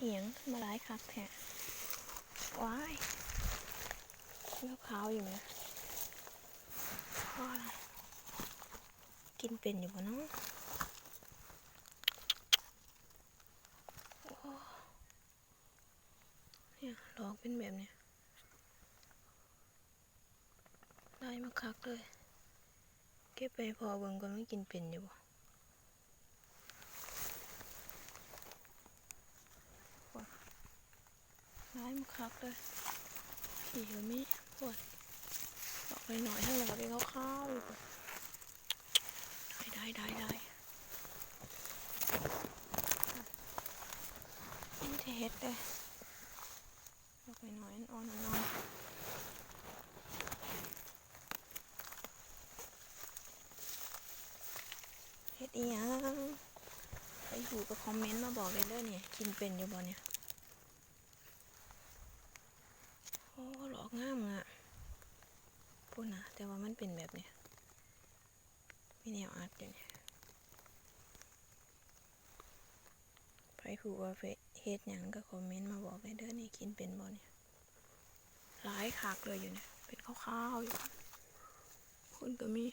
เอียงมาหลายคักแท้ว้ายขาวๆอยู่ไหมพ่อละกินเป็นอยู่ปะเนาะเนี่ยดอกเป็นแบบเนี้ยได้มาคักเลยเก็บไปพอเบิ่งก่อนว่ากินเป็นอยู่บ่ได้มาคักเลยผีก็มีปวดออกไปหน่อยให้เราไปข้าวๆอยู่ได้นี่จะเฮ็ดเลยออกไปหน่อยอ่อนๆเฮ็ดอีหยังไปหูก็คอมเมนต์มาบอกเลยเด้อเนี่ยกินเป็นอยู่บ่เนี่ยโอ้หลอกงามอ่ะพูดนะแต่ว่ามันเป็นแบบเนี้ยมีแนวอัดอยู่เนี่ยไปหูว่าเฮ็ดหยังก็คอมเมนต์มาบอกเลยเด้อนี่กินเป็นบ่เนี่ยหลายคักเลยอยู่เนี่ยเป็นขาวๆอยู่คุณก็มี